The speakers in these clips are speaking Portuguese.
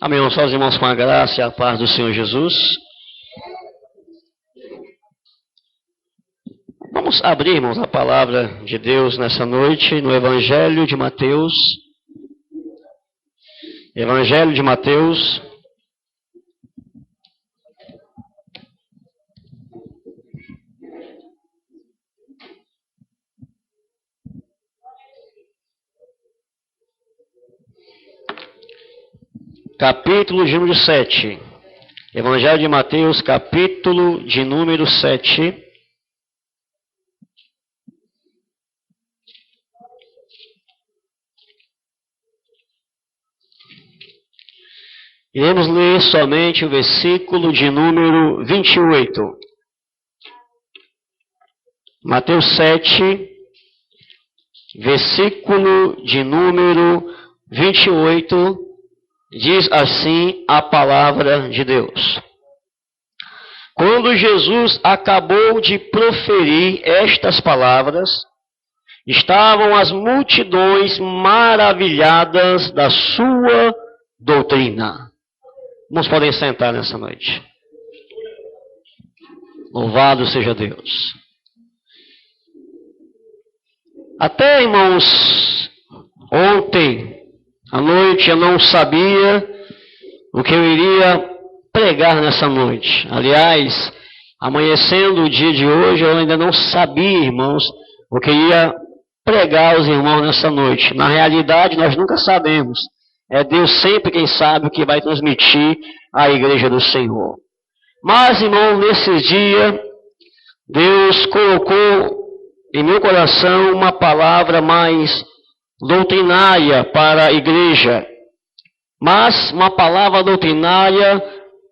Amém. Vamos aos irmãos com a graça e a paz do Senhor Jesus. Vamos abrir, irmãos, a palavra de Deus nessa noite no Evangelho de Mateus. Evangelho de Mateus. Capítulo de número 7. Evangelho de Mateus, capítulo de número 7. Iremos ler somente o versículo de número 28. Mateus 7, versículo de número 28. Diz assim a palavra de Deus. Quando Jesus acabou de proferir estas palavras, estavam as multidões maravilhadas da sua doutrina. Irmãos, podem sentar nessa noite. Louvado seja Deus. Até, irmãos, ontem à noite eu não sabia o que eu iria pregar nessa noite. Aliás, amanhecendo o dia de hoje, eu ainda não sabia, irmãos, o que ia pregar aos irmãos nessa noite. Na realidade, nós nunca sabemos. É Deus sempre quem sabe o que vai transmitir à igreja do Senhor. Mas, irmão, nesse dia, Deus colocou em meu coração uma palavra mais doutrinária para a igreja, mas uma palavra doutrinária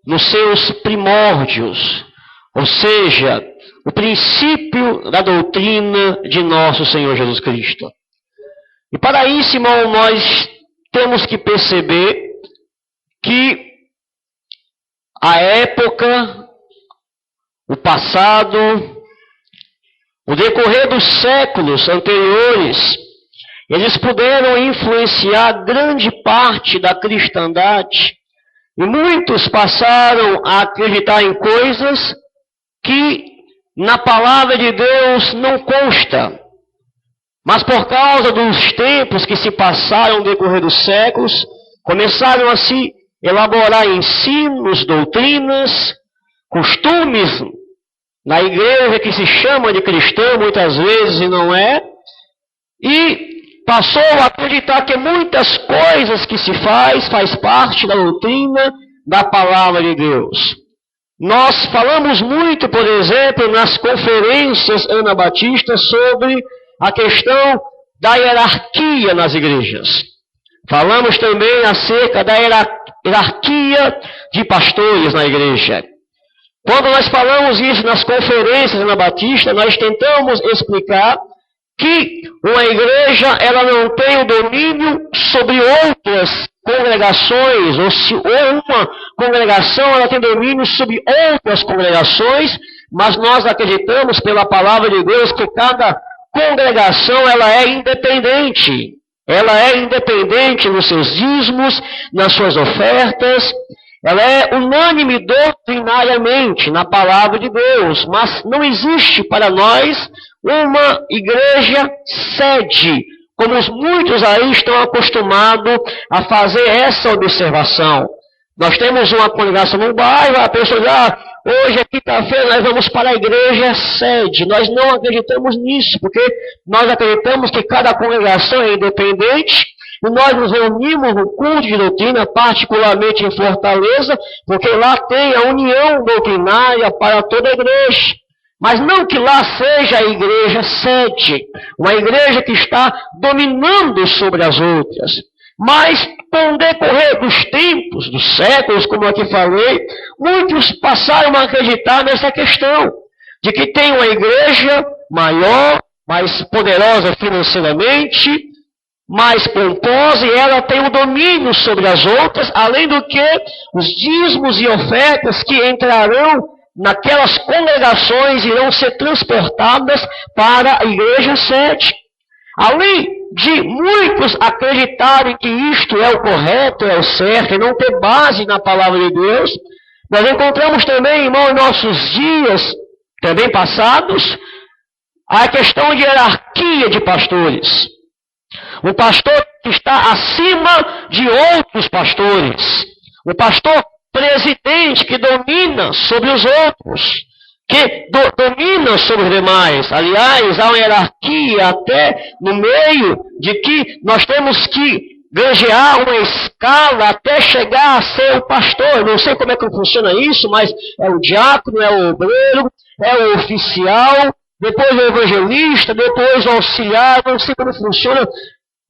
nos seus primórdios, ou seja, o princípio da doutrina de nosso Senhor Jesus Cristo. E para isso, irmão, nós temos que perceber que a época, o passado, o decorrer dos séculos anteriores, eles puderam influenciar grande parte da cristandade. E muitos passaram a acreditar em coisas que na palavra de Deus não consta. Mas por causa dos tempos que se passaram no decorrer dos séculos, começaram a se elaborar ensinos, doutrinas, costumes na igreja que se chama de cristã muitas vezes e não é. E passou a acreditar que muitas coisas que se faz parte da doutrina da palavra de Deus. Nós falamos muito, por exemplo, nas conferências anabatistas sobre a questão da hierarquia nas igrejas. Falamos também acerca da hierarquia de pastores na igreja. Quando nós falamos isso nas conferências anabatistas, nós tentamos explicar que uma igreja ela não tem o domínio sobre outras congregações, ou uma congregação ela tem domínio sobre outras congregações, mas nós acreditamos pela palavra de Deus que cada congregação ela é independente. Ela é independente nos seus dízimos, nas suas ofertas. Ela é unânime doutrinariamente na palavra de Deus, mas não existe para nós uma igreja sede, como muitos aí estão acostumados a fazer essa observação. Nós temos uma congregação no bairro, a pessoa diz, hoje é quinta-feira, nós vamos para a igreja sede. Nós não acreditamos nisso, porque nós acreditamos que cada congregação é independente, e nós nos reunimos no culto de doutrina, particularmente em Fortaleza, porque lá tem a união doutrinária para toda a igreja. Mas não que lá seja a igreja sede, uma igreja que está dominando sobre as outras. Mas, com o decorrer dos tempos, dos séculos, como aqui falei, muitos passaram a acreditar nessa questão, de que tem uma igreja maior, mais poderosa financeiramente, mais pomposa, e ela tem o domínio sobre as outras, além do que os dízimos e ofertas que entrarão naquelas congregações irão ser transportadas para a igreja sede. Além de muitos acreditarem que isto é o correto, é o certo, e não ter base na palavra de Deus, nós encontramos também, irmão, em nossos dias, também passados, a questão de hierarquia de pastores. Um pastor que está acima de outros pastores. Um pastor presidente que domina sobre os outros, que domina sobre os demais. Aliás, há uma hierarquia até no meio de que nós temos que granjear uma escala até chegar a ser o pastor. Eu não sei como é que funciona isso, mas é o diácono, é o obreiro, é o oficial, depois o evangelista, depois o auxiliar. Não sei como funciona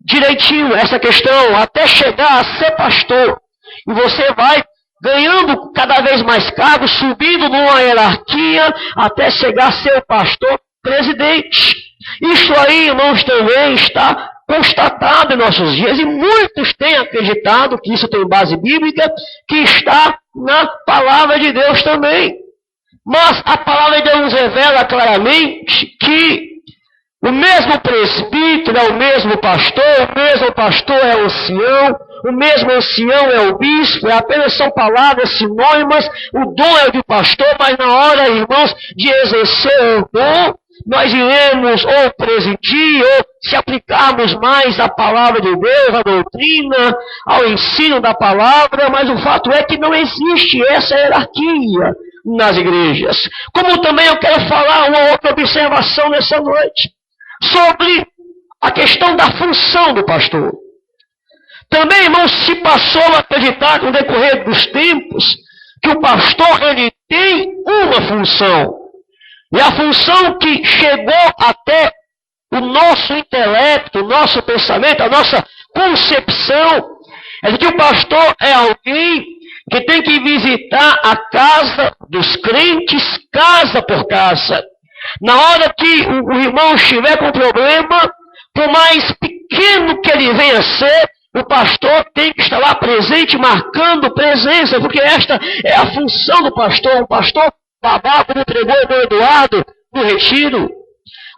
direitinho essa questão, até chegar a ser pastor. E você vai ganhando cada vez mais cargos, subindo numa hierarquia, até chegar a ser o pastor presidente. Isso aí, irmãos, também está constatado em nossos dias, e muitos têm acreditado que isso tem base bíblica, que está na palavra de Deus também. Mas a palavra de Deus nos revela claramente que o mesmo presbítero é o mesmo pastor é o ancião, o mesmo ancião é o bispo, apenas são palavras sinônimas, o dom é o de pastor, mas na hora, irmãos, de exercer o dom, nós iremos ou presidir, ou se aplicarmos mais à palavra de Deus, à doutrina, ao ensino da palavra, mas o fato é que não existe essa hierarquia nas igrejas. Como também eu quero falar uma outra observação nessa noite, sobre a questão da função do pastor. Também, irmãos, se passou a acreditar no decorrer dos tempos que o pastor ele tem uma função. E a função que chegou até o nosso intelecto, o nosso pensamento, a nossa concepção, é de que o pastor é alguém que tem que visitar a casa dos crentes, casa por casa. Na hora que o irmão estiver com problema, por mais pequeno que ele venha a ser, o pastor tem que estar lá presente, marcando presença, porque esta é a função do pastor. O pastor babá, como pregou o irmão Eduardo no retiro,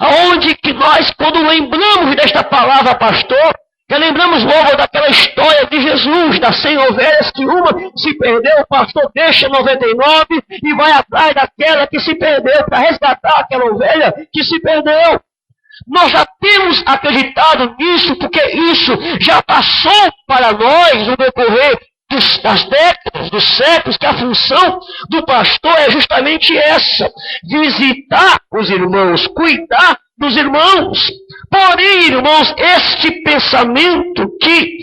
aonde que nós, quando lembramos desta palavra pastor, já lembramos logo daquela história de Jesus, das 100 ovelhas, que uma se perdeu, o pastor deixa 99 e vai atrás daquela que se perdeu, para resgatar aquela ovelha que se perdeu. Nós já temos acreditado nisso, porque isso já passou para nós no decorrer das décadas, dos séculos, que a função do pastor é justamente essa: visitar os irmãos, cuidar dos irmãos. Porém, irmãos, este pensamento que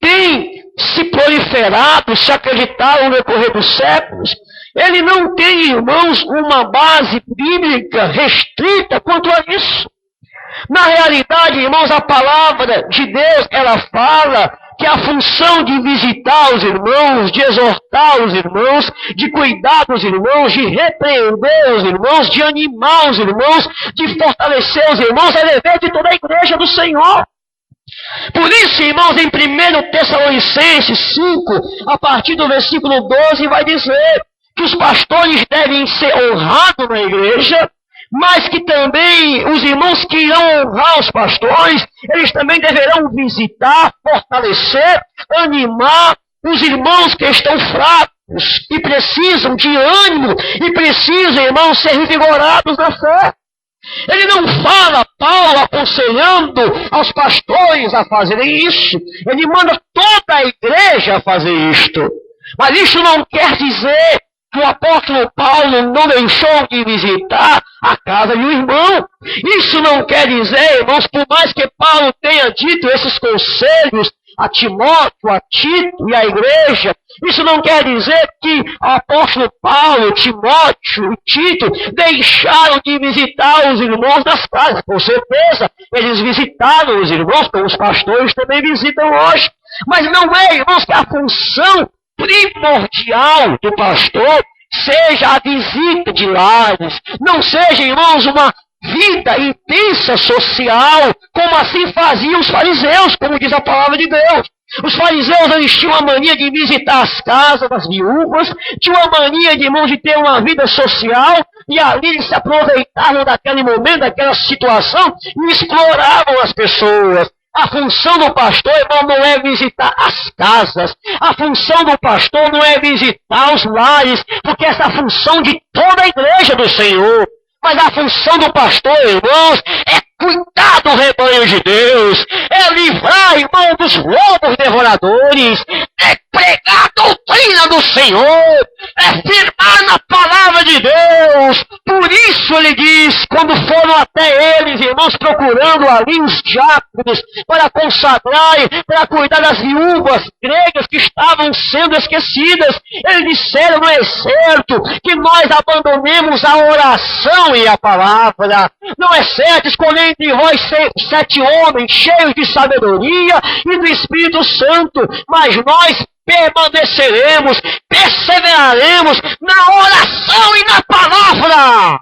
tem se proliferado, se acreditado no decorrer dos séculos, ele não tem, irmãos, uma base bíblica restrita quanto a isso. Na realidade, irmãos, a palavra de Deus, ela fala que a função de visitar os irmãos, de exortar os irmãos, de cuidar dos irmãos, de repreender os irmãos, de animar os irmãos, de fortalecer os irmãos, é dever de toda a igreja do Senhor. Por isso, irmãos, em 1 Tessalonicenses 5, a partir do versículo 12, vai dizer que os pastores devem ser honrados na igreja, mas que também os irmãos que irão honrar os pastores, eles também deverão visitar, fortalecer, animar os irmãos que estão fracos e precisam de ânimo e precisam, irmãos, ser revigorados na fé. Ele não fala, Paulo, aconselhando aos pastores a fazerem isso. Ele manda toda a igreja a fazer isto. Mas isso não quer dizer que o apóstolo Paulo não deixou de visitar a casa de um irmão. Isso não quer dizer, irmãos, por mais que Paulo tenha dito esses conselhos a Timóteo, a Tito e a igreja, isso não quer dizer que o apóstolo Paulo, Timóteo e Tito deixaram de visitar os irmãos nas casas. Com certeza, eles visitaram os irmãos, como os pastores também visitam hoje. Mas não é, irmãos, que a função primordial do pastor seja a visita de lares, não seja, irmãos, uma vida intensa social, como assim faziam os fariseus, como diz a palavra de Deus. Os fariseus, eles tinham a mania de visitar as casas das viúvas, tinham a mania de, irmãos, de ter uma vida social, e ali eles se aproveitavam daquele momento, daquela situação, e exploravam as pessoas. A função do pastor, irmão, não é visitar as casas. A função do pastor não é visitar os lares, porque essa é a função de toda a igreja do Senhor. Mas a função do pastor, irmãos, é cuidar do rebanho de Deus, é livrar, irmão, dos lobos devoradores, é pregar a doutrina do Senhor, é firmar na palavra de Deus. Por isso ele diz, quando foram até eles, irmãos, procurando ali os diáconos para consagrar, para cuidar das viúvas gregas que estavam sendo esquecidas, eles disseram, não é certo que nós abandonemos a oração e a palavra. Não é certo escolher entre vós 7 homens cheios de sabedoria e do Espírito Santo, mas nós permaneceremos, perseveraremos na oração e na palavra.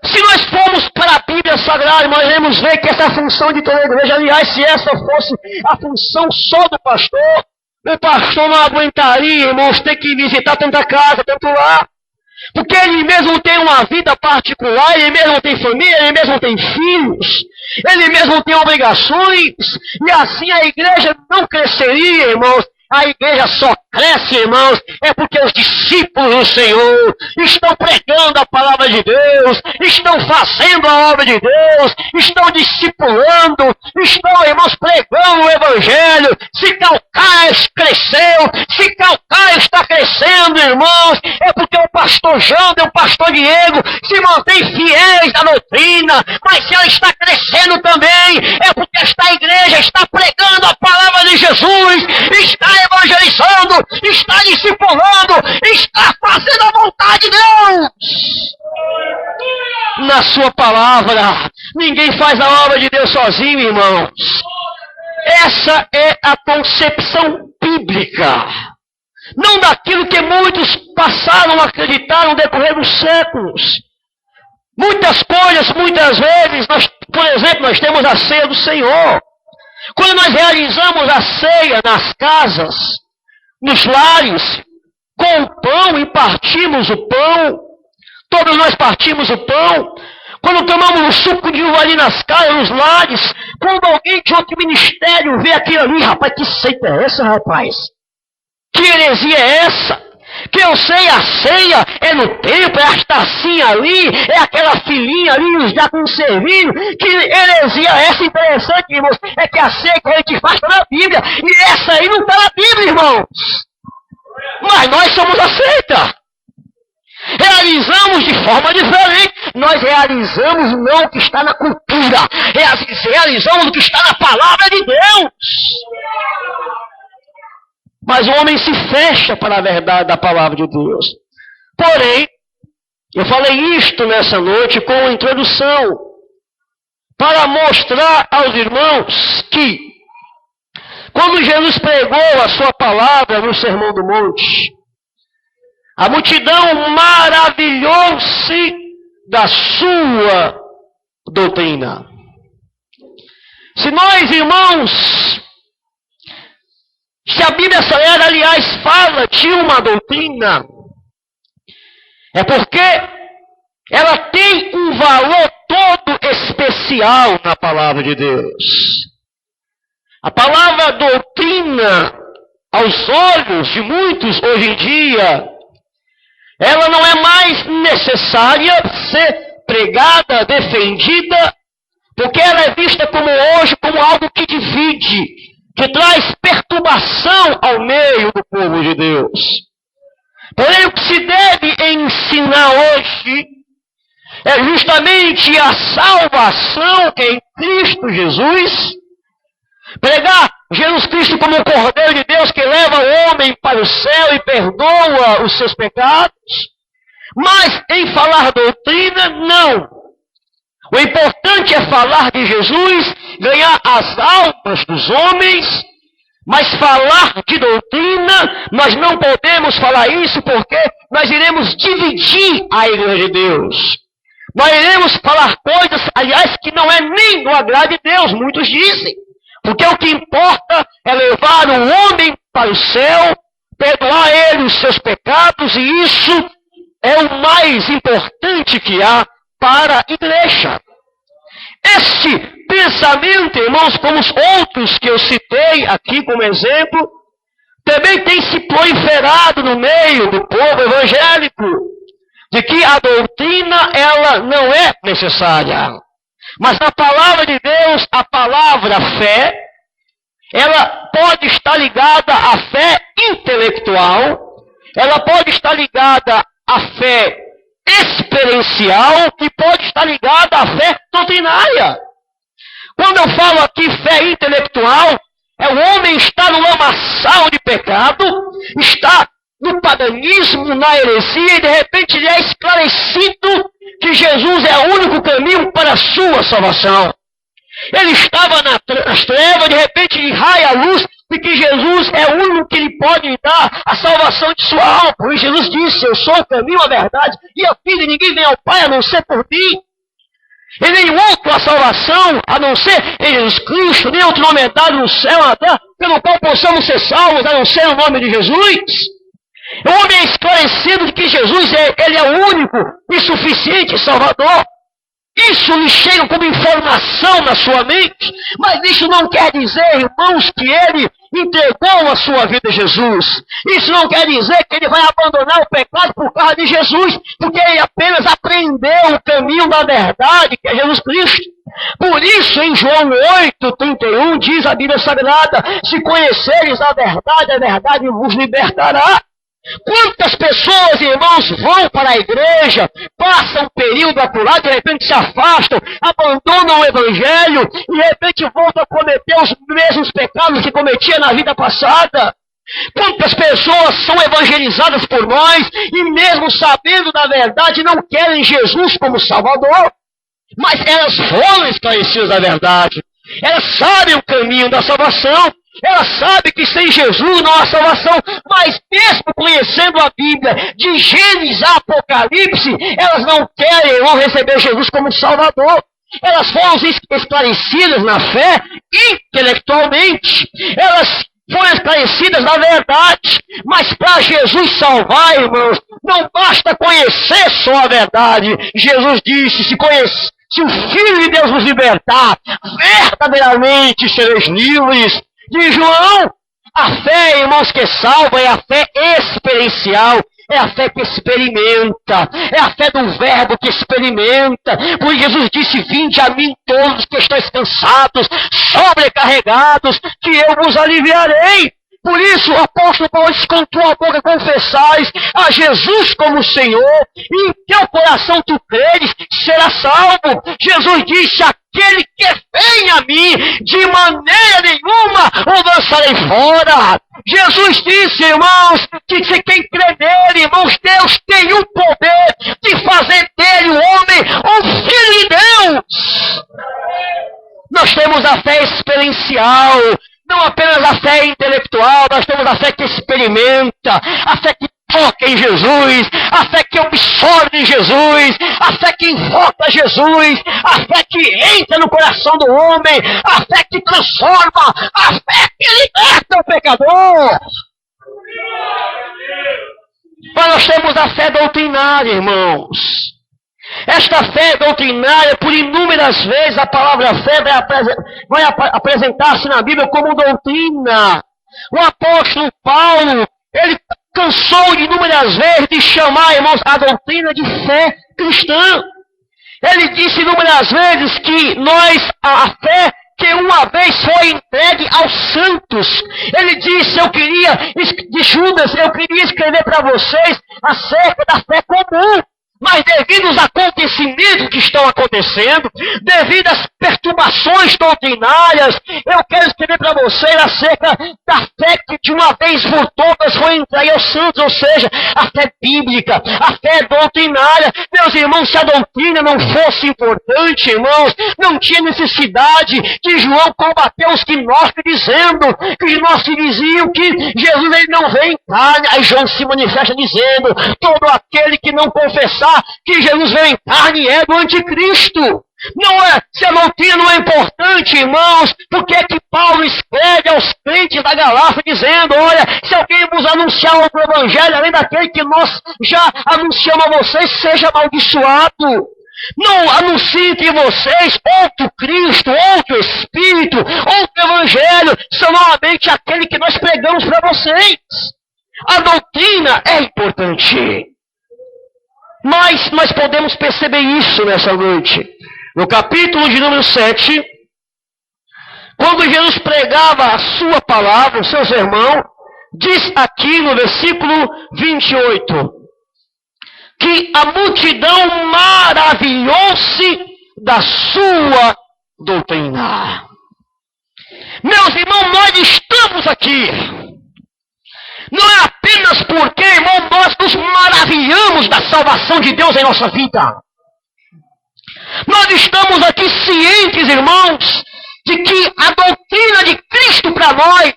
Se nós formos para a Bíblia Sagrada, nós vamos ver que essa é a função de toda a igreja. Aliás, se essa fosse a função só do pastor, o pastor não aguentaria, irmãos, ter que visitar tanta casa, tanto lá. Porque ele mesmo tem uma vida particular, ele mesmo tem família, ele mesmo tem filhos, ele mesmo tem obrigações, e assim a igreja não cresceria, irmãos. A igreja só cresce, irmãos, é porque os discípulos do Senhor estão pregando a palavra de Deus, estão fazendo a obra de Deus, estão discipulando, estão, irmãos, pregando o Evangelho. Se Calcaia cresceu, se Calcaia está crescendo, irmãos, é porque o pastor Janda e o pastor Diego se mantêm fiéis à doutrina, mas se ela está crescendo também, é porque esta igreja está pregando a palavra de Jesus, está evangelizando, está discipulando, está fazendo a vontade de Deus na sua palavra. Ninguém faz a obra de Deus sozinho, irmãos. Essa é a concepção bíblica, não daquilo que muitos passaram a acreditar no decorrer dos séculos. Muitas coisas, muitas vezes, por exemplo, nós temos a ceia do Senhor. Quando nós realizamos a ceia nas casas, nos lares, com o pão e partimos o pão, todos nós partimos o pão. Quando tomamos o suco de uva ali nas casas, nos lares, quando alguém de outro ministério vê aquilo ali, rapaz, que seita é essa, rapaz? Que heresia é essa? Que eu sei, a ceia é no templo, é as tacinhas ali, é aquela filhinha ali, os diáconos servindo. Que heresia é essa? Interessante, irmãos, é que a ceia que a gente faz está na Bíblia, e essa aí não está na Bíblia, irmãos. Mas nós somos a seita. Realizamos de forma diferente. Nós realizamos não o que está na cultura, realizamos o que está na palavra de Deus. Mas o homem se fecha para a verdade da palavra de Deus. Porém, eu falei isto nessa noite como introdução, para mostrar aos irmãos que, quando Jesus pregou a sua palavra no Sermão do Monte, a multidão maravilhou-se da sua doutrina. Se nós, irmãos, se a Bíblia Sagrada, aliás, fala de uma doutrina, é porque ela tem um valor todo especial na palavra de Deus. A palavra doutrina, aos olhos de muitos hoje em dia, ela não é mais necessária ser pregada, defendida, porque ela é vista como hoje como algo que divide, que traz perturbação ao meio do povo de Deus. Porém, o que se deve ensinar hoje é justamente a salvação em Cristo Jesus. Pregar Jesus Cristo como o Cordeiro de Deus que leva o homem para o céu e perdoa os seus pecados. Mas em falar doutrina, não. O importante é falar de Jesus, ganhar as almas dos homens, mas falar de doutrina, nós não podemos falar isso porque nós iremos dividir a igreja de Deus. Nós iremos falar coisas, aliás, que não é nem do agrado de Deus, muitos dizem. Porque o que importa é levar o homem para o céu, perdoar ele os seus pecados, e isso é o mais importante que há para a igreja. Este pensamento, irmãos, como os outros que eu citei aqui como exemplo, também tem se proliferado no meio do povo evangélico, de que a doutrina, ela não é necessária. Mas a palavra de Deus, a palavra fé, ela pode estar ligada à fé intelectual, ela pode estar ligada à fé experiencial e pode estar ligada à fé doutrinária. Quando eu falo aqui fé intelectual, é o homem estar no lamaçal de pecado, está no paganismo, na heresia, e de repente ele é esclarecido que Jesus é o único caminho para a sua salvação. Ele estava nas trevas, de repente ele raia a luz, de que Jesus é o único que lhe pode lhe dar a salvação de sua alma. Por isso Jesus disse, eu sou o caminho, a verdade e a vida, e ninguém vem ao Pai a não ser por mim. E nenhum outro a salvação, a não ser em Jesus Cristo, nem outro nome é dado no céu, na terra, pelo qual possamos ser salvos, a não ser no nome de Jesus. O homem é esclarecido de que Jesus ele é o único e suficiente Salvador. Isso lhe chega como informação na sua mente, mas isso não quer dizer, irmãos, que ele entregou a sua vida a Jesus. Isso não quer dizer que ele vai abandonar o pecado por causa de Jesus, porque ele apenas aprendeu o caminho da verdade, que é Jesus Cristo. Por isso, em João 8:31, diz a Bíblia Sagrada, se conheceres a verdade vos libertará. Quantas pessoas, irmãos, vão para a igreja, passam um período acolá, de repente se afastam, abandonam o evangelho, e de repente voltam a cometer os mesmos pecados que cometia na vida passada? Quantas pessoas são evangelizadas por nós, e mesmo sabendo da verdade, não querem Jesus como Salvador? Mas elas foram esclarecidas da verdade. Elas sabem o caminho da salvação. Ela sabe que sem Jesus não há salvação, mas mesmo conhecendo a Bíblia, de Gênesis a Apocalipse, elas não querem ou receber Jesus como Salvador. Elas foram esclarecidas na fé intelectualmente. Elas foram esclarecidas na verdade. Mas para Jesus salvar, irmãos, não basta conhecer só a verdade. Jesus disse, se o Filho de Deus vos libertar, verdadeiramente sereis livres. De João, a fé, irmãos, que salva é a fé experiencial, é a fé que experimenta, é a fé do verbo que experimenta. Por Jesus disse, vinde a mim todos que estáis cansados, sobrecarregados, que eu vos aliviarei. Por isso o apóstolo Paulo diz, com tua boca confessais a Jesus como Senhor, e em teu coração tu creres, será salvo. Jesus disse, aquele que vem a mim, de maneira nenhuma o lançarei fora. Jesus disse, irmãos, que se quem crê nele, irmãos, Deus tem o poder de fazer dele o homem, o Filho de Deus. Nós temos a fé experiencial, não apenas a fé intelectual, nós temos a fé que experimenta, a fé que toca em Jesus, a fé que absorve em Jesus, a fé que invoca Jesus, a fé que entra no coração do homem, a fé que transforma, a fé que liberta o pecador. Mas nós temos a fé doutrinária, irmãos. Esta fé doutrinária, por inúmeras vezes, a palavra fé vai apresentar-se na Bíblia como doutrina. O apóstolo Paulo, ele cansou de inúmeras vezes de chamar, irmãos, a doutrina de fé cristã. Ele disse inúmeras vezes que a fé que uma vez foi entregue aos santos. Ele disse, de Judas, eu queria escrever para vocês acerca da fé comum. Mas devido aos acontecimentos que estão acontecendo, devido às perturbações doutrinárias, eu quero escrever para vocês acerca da fé que de uma vez por todas foi entregue aos santos, ou seja, a fé bíblica, a fé doutrinária. Meus irmãos, se a doutrina não fosse importante, irmãos, não tinha necessidade de João combater os gnósticos dizendo, que os gnósticos diziam que Jesus ele não veio em carne. Aí João se manifesta dizendo, todo aquele que não confessar que Jesus veio em carne é do anticristo. Não é, se a doutrina não é importante, irmãos, por que que Paulo escreve aos crentes da Galácia dizendo, olha, se alguém vos anunciar outro evangelho, além daquele que nós já anunciamos a vocês, seja amaldiçoado. Não anuncio entre vocês outro Cristo, outro Espírito, outro Evangelho, somente aquele que nós pregamos para vocês. A doutrina é importante. Mas nós podemos perceber isso nessa noite. No capítulo de número 7, quando Jesus pregava a sua palavra, o seu sermão, diz aqui no versículo 28, que a multidão maravilhou-se da sua doutrina. Meus irmãos, nós estamos aqui. Não é apenas porque, irmão, nós nos maravilhamos da salvação de Deus em nossa vida. Nós estamos aqui cientes, irmãos, de que a doutrina de Cristo para nós,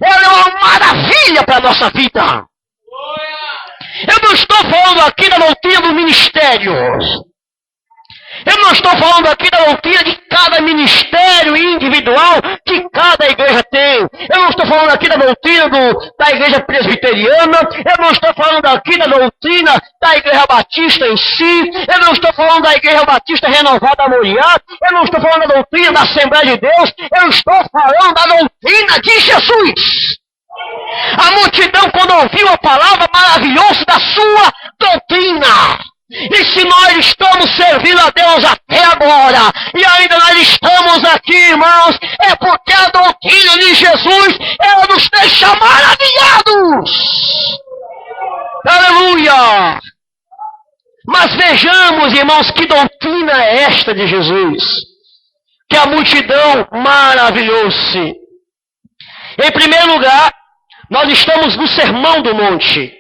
ela é uma maravilha para a nossa vida. Eu não estou falando aqui da doutrina do ministério. Eu não estou falando aqui da doutrina de cada ministério individual que cada igreja tem. Eu não estou falando aqui da doutrina da igreja presbiteriana. Eu não estou falando aqui da doutrina da igreja batista em si. Eu não estou falando da igreja batista renovada Moriá. Eu não estou falando da doutrina da Assembleia de Deus. Eu estou falando da doutrina de Jesus. A multidão, quando ouviu a palavra, maravilhou-se da sua doutrina. E se nós estamos servindo a Deus até agora, e ainda nós estamos aqui, irmãos, é porque a doutrina de Jesus, ela nos deixa maravilhados. Aleluia! Mas vejamos, irmãos, que doutrina é esta de Jesus? Que a multidão maravilhou-se. Em primeiro lugar, nós estamos no Sermão do Monte.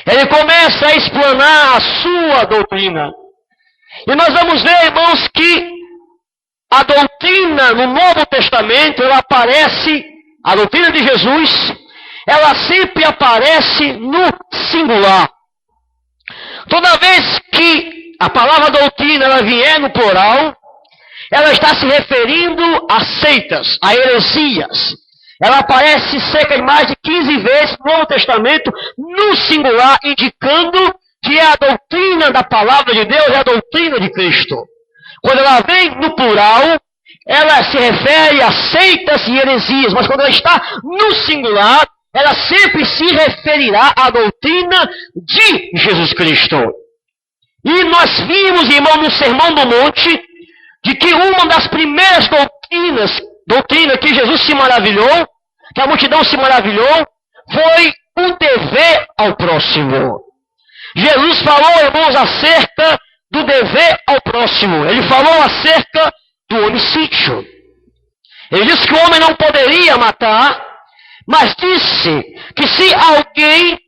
Ele começa a explanar a sua doutrina. E nós vamos ver, irmãos, que a doutrina no Novo Testamento, ela aparece, a doutrina de Jesus, ela sempre aparece no singular. Toda vez que a palavra doutrina ela vier no plural, ela está se referindo a seitas, a heresias. Ela aparece cerca de mais de 15 vezes no Novo Testamento, no singular, indicando que é a doutrina da palavra de Deus, é a doutrina de Cristo. Quando ela vem no plural, ela se refere a seitas e heresias, mas quando ela está no singular, ela sempre se referirá à doutrina de Jesus Cristo. E nós vimos, irmão, no Sermão do Monte, de que uma das primeiras doutrina que Jesus se maravilhou, que a multidão se maravilhou, foi o dever ao próximo. Jesus falou, irmãos, acerca do dever ao próximo. Ele falou acerca do homicídio. Ele disse que o homem não poderia matar, mas disse que se alguém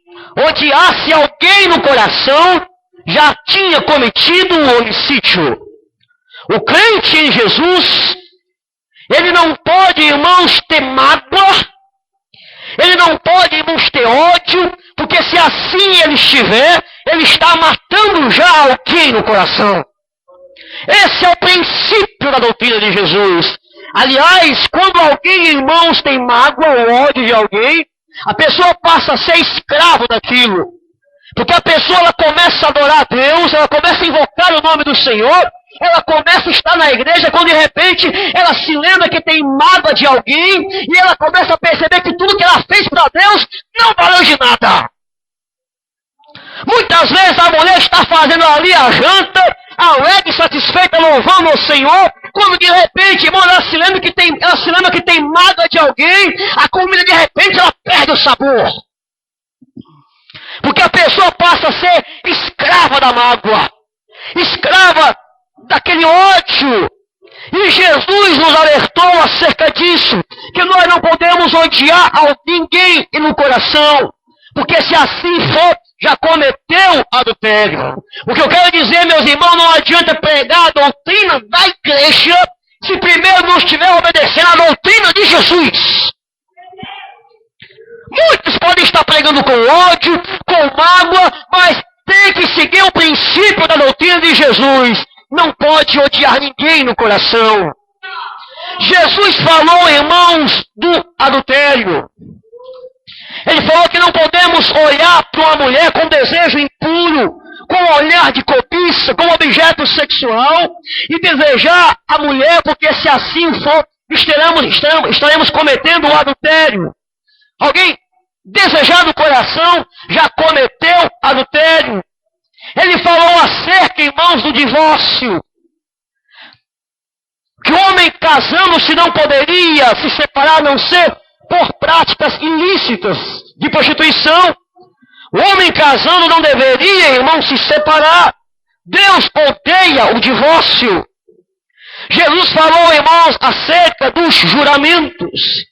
odiasse alguém no coração, já tinha cometido o homicídio. O crente em Jesus, ele não pode, irmãos, ter mágoa, ele não pode, irmãos, ter ódio, porque se assim ele estiver, ele está matando já alguém no coração. Esse é o princípio da doutrina de Jesus. Aliás, quando alguém, irmãos, tem mágoa ou ódio de alguém, a pessoa passa a ser escravo daquilo. Porque a pessoa ela começa a adorar a Deus, ela começa a invocar o nome do Senhor, ela começa a estar na igreja, quando de repente ela se lembra que tem mágoa de alguém, e ela começa a perceber que tudo que ela fez para Deus não valeu de nada. Muitas vezes a mulher está fazendo ali a janta, alegre e satisfeita, louvando o Senhor, quando de repente, irmão, ela se lembra que tem mágoa de alguém, a comida de repente ela perde o sabor. Porque a pessoa passa a ser escrava da mágoa, escrava daquele ódio. E Jesus nos alertou acerca disso, que nós não podemos odiar ninguém no coração, porque se assim for, já cometeu adultério. O que eu quero dizer, meus irmãos, não adianta pregar a doutrina da igreja, se primeiro não estiver obedecendo a doutrina de Jesus. Muitos podem estar pregando com ódio, com mágoa, mas tem que seguir o princípio da doutrina de Jesus. Não pode odiar ninguém no coração. Jesus falou, irmãos, do adultério. Ele falou que não podemos olhar para uma mulher com desejo impuro, com um olhar de cobiça, como objeto sexual, e desejar a mulher, porque se assim for, estaremos cometendo o adultério. Alguém desejar do coração já cometeu adultério. Ele falou acerca, irmãos, do divórcio. Que o homem casando-se não poderia se separar, a não ser por práticas ilícitas de prostituição. O homem casando não deveria, irmão, se separar. Deus odeia o divórcio. Jesus falou, irmãos, acerca dos juramentos.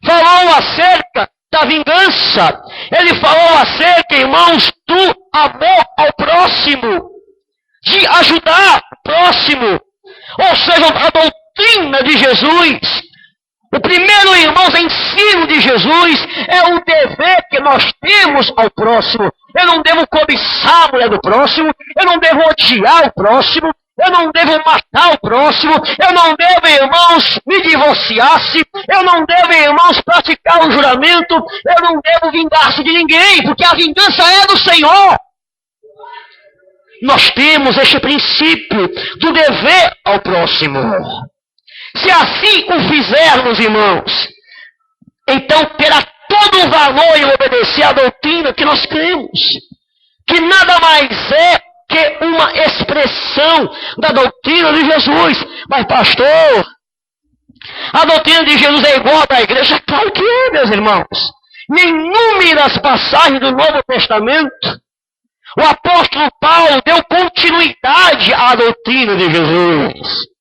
Falou acerca da vingança. Ele falou acerca, irmãos, do amor ao próximo. De ajudar o próximo. Ou seja, a doutrina de Jesus. O primeiro, irmãos, ensino de Jesus é o dever que nós temos ao próximo. Eu não devo cobiçar a mulher do próximo. Eu não devo odiar o próximo. Eu não devo matar o próximo. Eu não devo, irmãos, me divorciar-se. Eu não devo, irmãos, praticar o juramento. Eu não devo vingar-se de ninguém, porque a vingança é do Senhor. Nós temos este princípio do dever ao próximo. Se assim o fizermos, irmãos, então terá todo o valor em obedecer à doutrina que nós cremos. Que nada mais é que uma expressão da doutrina de Jesus. Mas, pastor, a doutrina de Jesus é igual à da igreja? Claro que é, meus irmãos. Em inúmeras passagens do Novo Testamento, o apóstolo Paulo deu continuidade à doutrina de Jesus.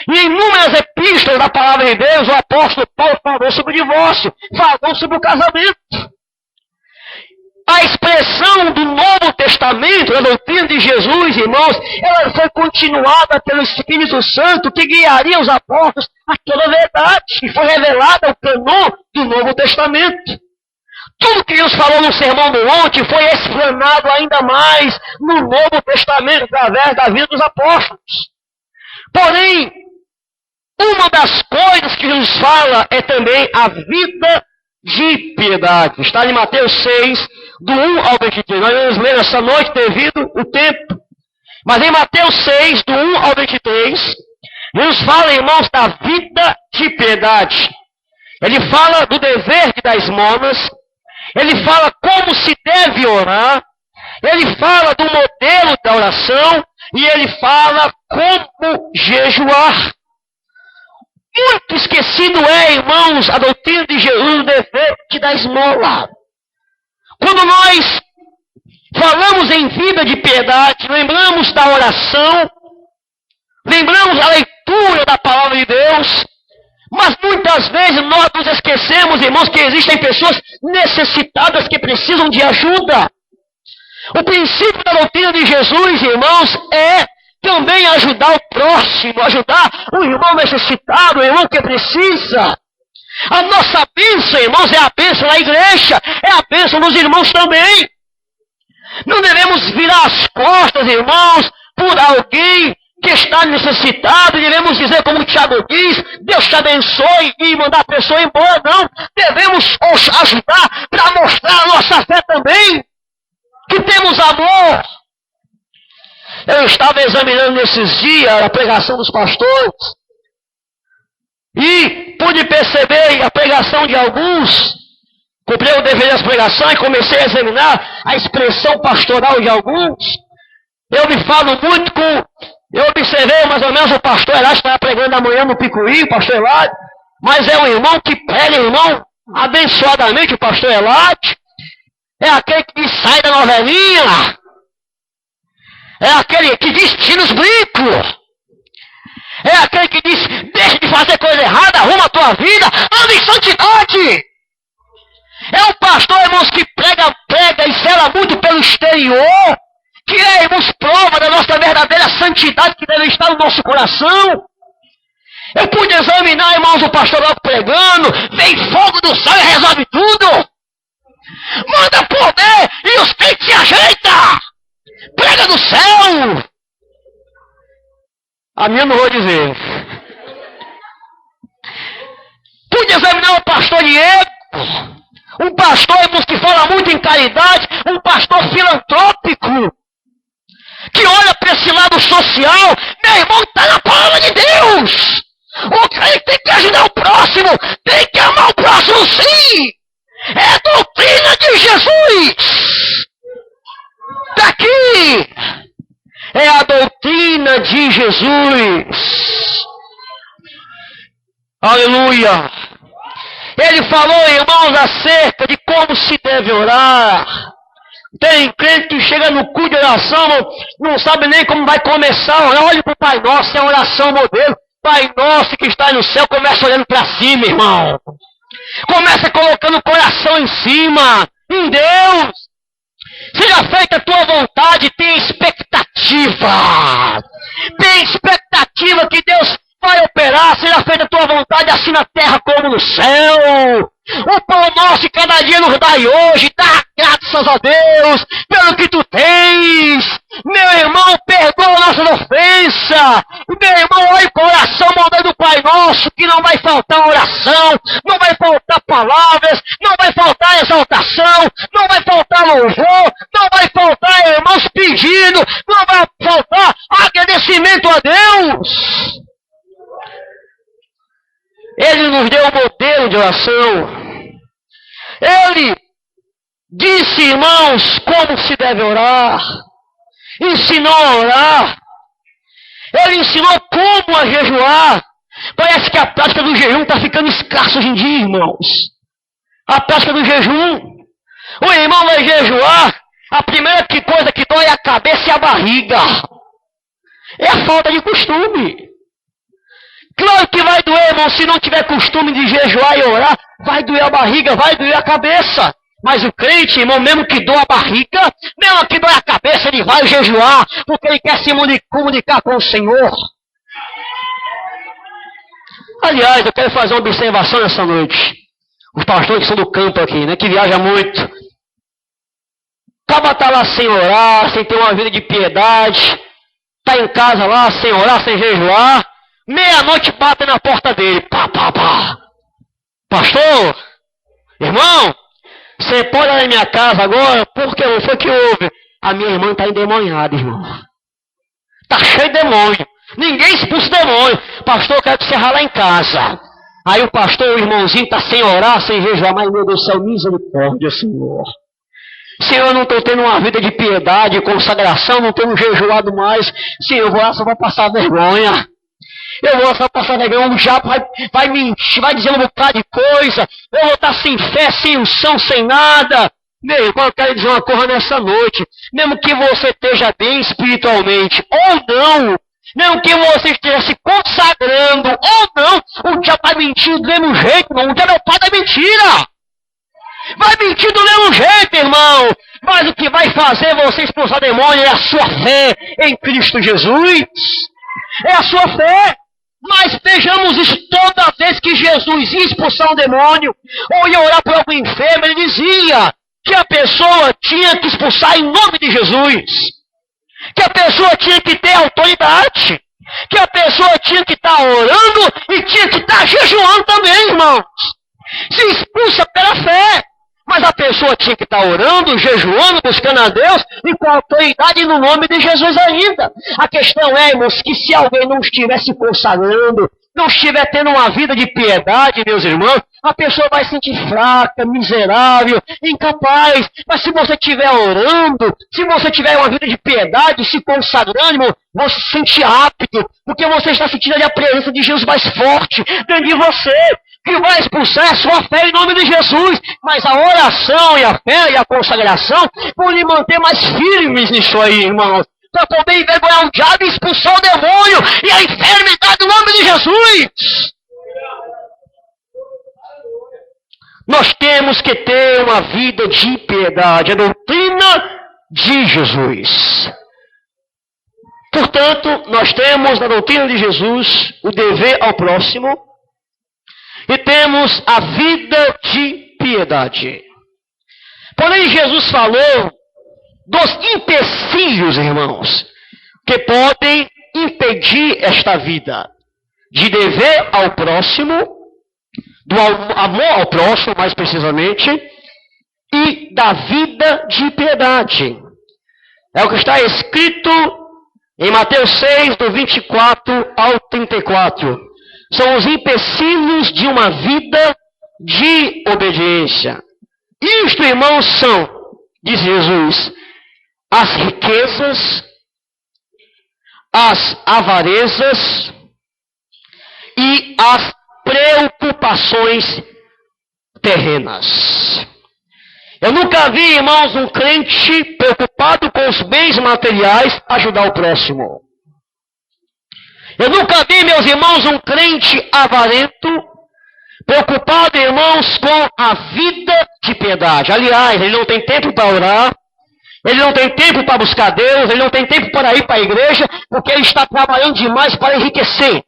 E em inúmeras epístolas da palavra de Deus, o apóstolo Paulo falou sobre o divórcio, falou sobre o casamento. A expressão do Novo Testamento, a doutrina de Jesus, irmãos, ela foi continuada pelo Espírito Santo, que guiaria os apóstolos a toda a verdade, e foi revelada ao canon do Novo Testamento. Tudo que Jesus falou no Sermão do Monte foi explanado ainda mais no Novo Testamento, através da vida dos apóstolos. Porém, uma das coisas que Jesus fala é também a vida de piedade. Está em Mateus 6, do 1 ao 23. Nós vamos ler essa noite devido o tempo. Mas em Mateus 6, do 1 ao 23, Jesus fala, irmãos, da vida de piedade. Ele fala do dever de dar esmolas. Ele fala como se deve orar. Ele fala do modelo da oração. E ele fala como jejuar. Muito esquecido é, irmãos, a doutrina de Jesus, o dever de dar esmola. Quando nós falamos em vida de piedade, lembramos da oração, lembramos a leitura da palavra de Deus, mas muitas vezes nós nos esquecemos, irmãos, que existem pessoas necessitadas que precisam de ajuda. O princípio da doutrina de Jesus, irmãos, é também ajudar o próximo, ajudar o irmão necessitado, o irmão que precisa. A nossa bênção, irmãos, é a bênção da igreja, é a bênção dos irmãos também. Não devemos virar as costas, irmãos, por alguém que está necessitado, devemos dizer como o Tiago diz, Deus te abençoe e mandar a pessoa embora, não. Devemos ajudar para mostrar a nossa fé também, que temos amor. Eu estava examinando nesses dias a pregação dos pastores e pude perceber a pregação de alguns. Comprei o dever das pregações e comecei a examinar a expressão pastoral de alguns. Eu me falo muito com... Eu observei mais ou menos o pastor Eladio estava pregando amanhã no Picuí, o pastor Eladio, mas é um irmão que prega, irmão, abençoadamente o pastor Eladio. É aquele que sai da novelinha. É aquele que diz, tira os brincos. É aquele que diz, deixa de fazer coisa errada, arruma a tua vida, anda em santidade. É o pastor, irmãos, que prega e zela muito pelo exterior, que é, irmãos, prova da nossa verdadeira santidade que deve estar no nosso coração. Eu pude examinar, irmãos, o pastor logo pregando, vem fogo do céu e resolve tudo. Manda poder e os crentes se ajeitam. Prega do céu. A minha não vou dizer. Pude examinar o pastor Diego. Um pastor, irmãos, que fala muito em caridade. Um pastor filantrópico. que olha para esse lado social. Meu irmão, está na palavra de Deus. O crente tem que ajudar o próximo, tem que amar o próximo, sim. É a doutrina de Jesus. Está aqui. É a doutrina de Jesus. Aleluia. Ele falou, irmãos, acerca de como se deve orar. Tem crente que chega no culto de oração, não sabe nem como vai começar a orar. Olha para o Pai Nosso, é a oração modelo. Pai Nosso que está no céu, começa olhando para cima, irmão. Começa colocando o coração em cima, em Deus. Seja feita a tua vontade, tem expectativa. Tem expectativa que Deus vai operar, seja feita a tua vontade, assim na terra como no céu. O pão nosso de cada dia nos dai hoje, dá graças a Deus pelo que tu tens. Meu irmão, perdoa nossas ofensas. Meu irmão, olha o coração mandando do Pai Nosso, que não vai faltar oração, não vai faltar palavras, não vai faltar exaltação, não vai faltar louvor, não vai faltar, irmãos, pedindo, não vai faltar agradecimento a Deus. Ele nos deu um modelo de oração. Ele disse, irmãos, como se deve orar. Ensinou a orar. Ele ensinou como a jejuar. Parece que a prática do jejum está ficando escassa hoje em dia, irmãos. A prática do jejum. O irmão vai jejuar, a primeira coisa que dói é a cabeça e a barriga. É a falta de costume. Claro que vai doer, irmão, se não tiver costume de jejuar e orar, vai doer a barriga, vai doer a cabeça. Mas o crente, irmão, mesmo que doa a barriga, mesmo que doa a cabeça, ele vai jejuar, porque ele quer se comunicar com o Senhor. Aliás, eu quero fazer uma observação nessa noite. Os pastores que são do campo aqui, né, que viajam muito. Acaba tá lá sem orar, sem ter uma vida de piedade, tá em casa lá, sem orar, sem jejuar. Meia-noite bate na porta dele. Pá, pá, pá. Pastor, irmão, você pode ir na minha casa agora? Por que não foi que houve? A minha irmã está endemoniada, irmão. Está cheio de demônio. Ninguém expulsa o demônio. Pastor, eu quero que você vá lá em casa. Aí o pastor, o irmãozinho, está sem orar, sem jejuar. Mas, meu Deus do céu, misericórdia, Senhor. Senhor, eu não estou tendo uma vida de piedade, consagração, não tenho jejuado mais. Senhor, eu vou lá, só vou passar vergonha. Eu vou só passar vergonha, o diabo vai mentir, vai dizer um bocado de coisa. Eu vou estar sem fé, sem unção, sem nada. Meu irmão, eu quero dizer uma coisa nessa noite. Mesmo que você esteja bem espiritualmente, ou não, mesmo que você esteja se consagrando, ou não, o diabo vai mentir do mesmo jeito, irmão. O diabo é o pai da mentira. Vai mentir do mesmo jeito, irmão. Mas o que vai fazer você expulsar demônio é a sua fé em Cristo Jesus. É a sua fé. Mas vejamos isso toda vez que Jesus ia expulsar um demônio, ou ia orar por algum enfermo, ele dizia que a pessoa tinha que expulsar em nome de Jesus. Que a pessoa tinha que ter autoridade. Que a pessoa tinha que estar orando e tinha que estar jejuando também, irmãos. Se expulsa pela fé. Mas a pessoa tinha que estar orando, jejuando, buscando a Deus e com autoridade no nome de Jesus ainda. A questão é, irmãos, que se alguém não estiver se consagrando, não estiver tendo uma vida de piedade, meus irmãos, a pessoa vai se sentir fraca, miserável, incapaz. Mas se você estiver orando, se você tiver uma vida de piedade, se consagrando, irmão, você se sente apto, porque você está sentindo a presença de Jesus mais forte dentro de você. Que vai expulsar a sua fé em nome de Jesus. Mas a oração e a fé e a consagração vão lhe manter mais firmes nisso aí, irmãos. Para poder envergonhar o diabo e expulsar o demônio e a enfermidade no nome de Jesus. Nós temos que ter uma vida de piedade, a doutrina de Jesus. Portanto, nós temos na doutrina de Jesus o dever ao próximo, e temos a vida de piedade. Porém, Jesus falou dos empecilhos, irmãos, que podem impedir esta vida. De dever ao próximo, do amor ao próximo, mais precisamente, e da vida de piedade. É o que está escrito em Mateus 6, do 24 ao 34. São os empecilhos de uma vida de obediência. Isto, irmãos, são, diz Jesus, as riquezas, as avarezas e as preocupações terrenas. Eu nunca vi, irmãos, um crente preocupado com os bens materiais ajudar o próximo. Eu nunca vi, meus irmãos, um crente avarento preocupado, irmãos, com a vida de piedade. Aliás, ele não tem tempo para orar, ele não tem tempo para buscar Deus, ele não tem tempo para ir para a igreja, porque ele está trabalhando demais para enriquecer.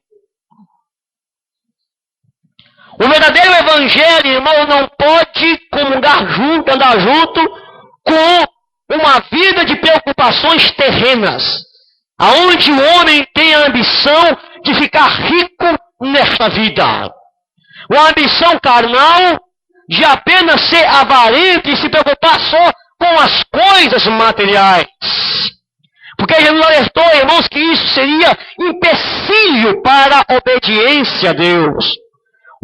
O verdadeiro evangelho, irmão, não pode comungar junto, andar junto com uma vida de preocupações terrenas, aonde o homem tem a ambição de ficar rico nesta vida. Uma ambição carnal de apenas ser avarento e se preocupar só com as coisas materiais. Porque Jesus alertou, irmãos, que isso seria empecilho para a obediência a Deus.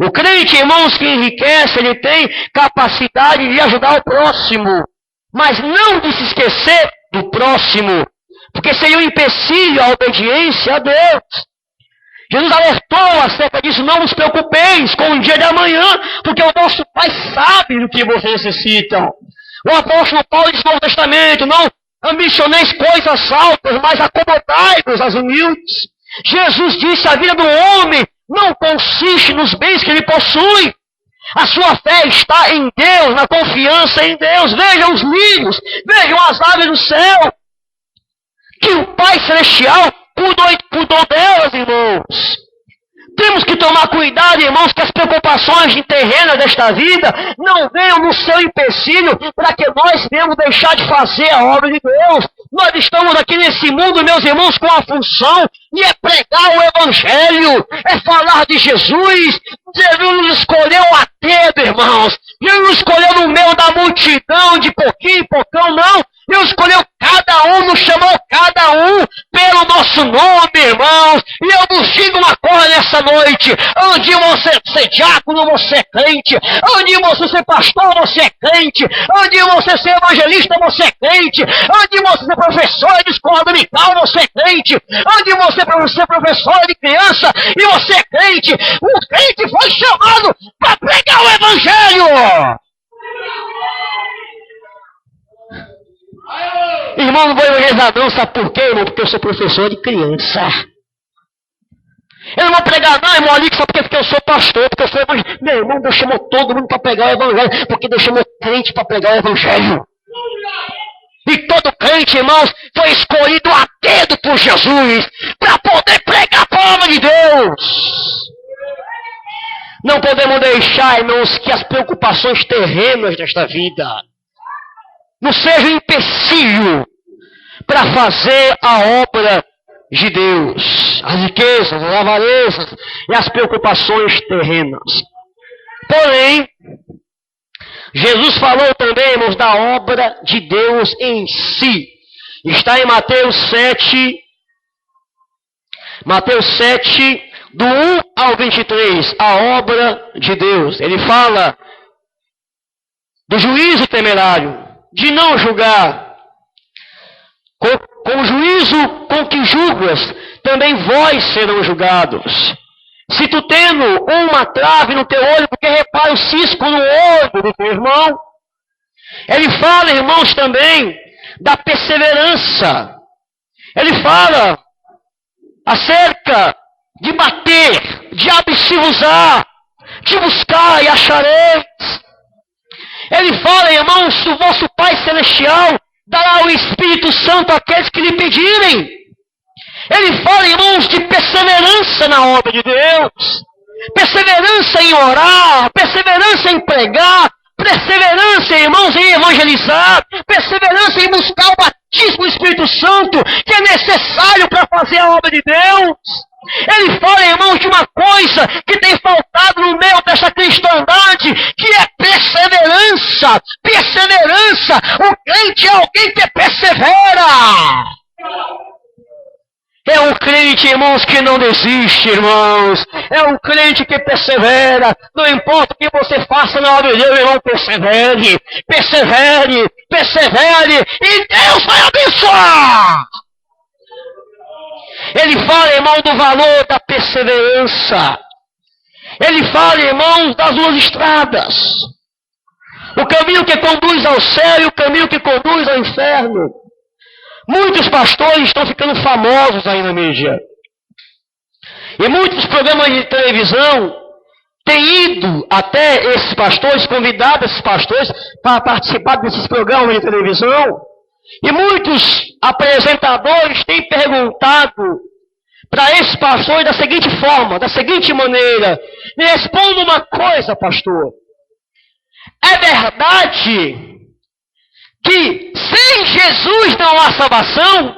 O crente, irmãos, que enriquece, ele tem capacidade de ajudar o próximo, mas não de se esquecer do próximo, porque seria um empecilho à obediência a Deus. Jesus alertou acerca disso: não vos preocupeis com o dia de amanhã, porque o vosso Pai sabe do que vocês necessitam. O apóstolo Paulo diz no Novo Testamento: não ambicioneis coisas altas, mas acomodai-vos às humildes. Jesus disse: a vida do homem não consiste nos bens que ele possui. A sua fé está em Deus, na confiança em Deus. Vejam os lírios, vejam as aves do céu, que o Pai Celestial cuidou delas, irmãos. Temos que tomar cuidado, irmãos, que as preocupações terrenas desta vida não venham no seu empecilho para que nós venhamos deixar de fazer a obra de Deus. Nós estamos aqui nesse mundo, meus irmãos, com a função de pregar o Evangelho, é falar de Jesus. Jesus nos escolheu a dedo, irmãos. Ele nos escolheu no meio da multidão, de pouquinho em poucão, não. Ele escolheu cada um, nos chamou cada um pelo nosso nome, irmãos. E eu vos digo uma coisa nessa noite: onde você ser diácono, você é crente. Onde você ser pastor, você é crente. Onde você ser evangelista, você é crente. Onde você ser professor de escola dominical, você é crente. Onde você ser professor de criança e você é crente. O crente foi chamado para pregar o Evangelho. Irmão, não vou evangelizar não, sabe por quê, irmão? Porque eu sou professor de criança. Eu não vou pregar não, irmão, ali só porque eu sou pastor, porque eu sou evangelho. Meu irmão, Deus chamou todo mundo para pregar o Evangelho, porque Deus chamou crente para pregar o Evangelho. E todo crente, irmãos, foi escolhido a dedo por Jesus para poder pregar a palavra de Deus. Não podemos deixar, irmãos, que as preocupações terrenas desta vida não seja um empecilho para fazer a obra de Deus. As riquezas, as avarezas e as preocupações terrenas. Porém, Jesus falou também, irmãos, da obra de Deus em si. Está em Mateus 7, do 1 ao 23, a obra de Deus. Ele fala do juízo temerário, de não julgar. Com o juízo com que julgas, também vós serão julgados. Se tu tendo uma trave no teu olho, porque repara o cisco no olho do teu irmão. Ele fala, irmãos, também da perseverança. Ele fala acerca de bater, de abstivuzar, de buscar e achareis. Ele fala, irmãos, o vosso Pai Celestial dará o Espírito Santo àqueles que lhe pedirem. Ele fala, irmãos, de perseverança na obra de Deus. Perseverança em orar, perseverança em pregar, perseverança, irmãos, em evangelizar, perseverança em buscar o batismo do Espírito Santo, que é necessário para fazer a obra de Deus. Ele fala, irmãos, de uma coisa que tem faltado no meio dessa cristandade, que é perseverança. Perseverança. O crente é alguém que persevera. É um crente, irmãos, que não desiste, irmãos. É um crente que persevera. Não importa o que você faça na hora de Deus, irmão, persevere. Persevere, persevere. E Deus vai abençoar. Ele fala, irmão, do valor da perseverança. Ele fala, irmãos, das duas estradas. O caminho que conduz ao céu e o caminho que conduz ao inferno. Muitos pastores estão ficando famosos aí na mídia. E muitos programas de televisão têm ido até esses pastores, convidado esses pastores para participar desses programas de televisão. E muitos apresentadores têm perguntado para esses pastores da seguinte forma, da seguinte maneira: me responda uma coisa, pastor. É verdade que sem Jesus não há salvação?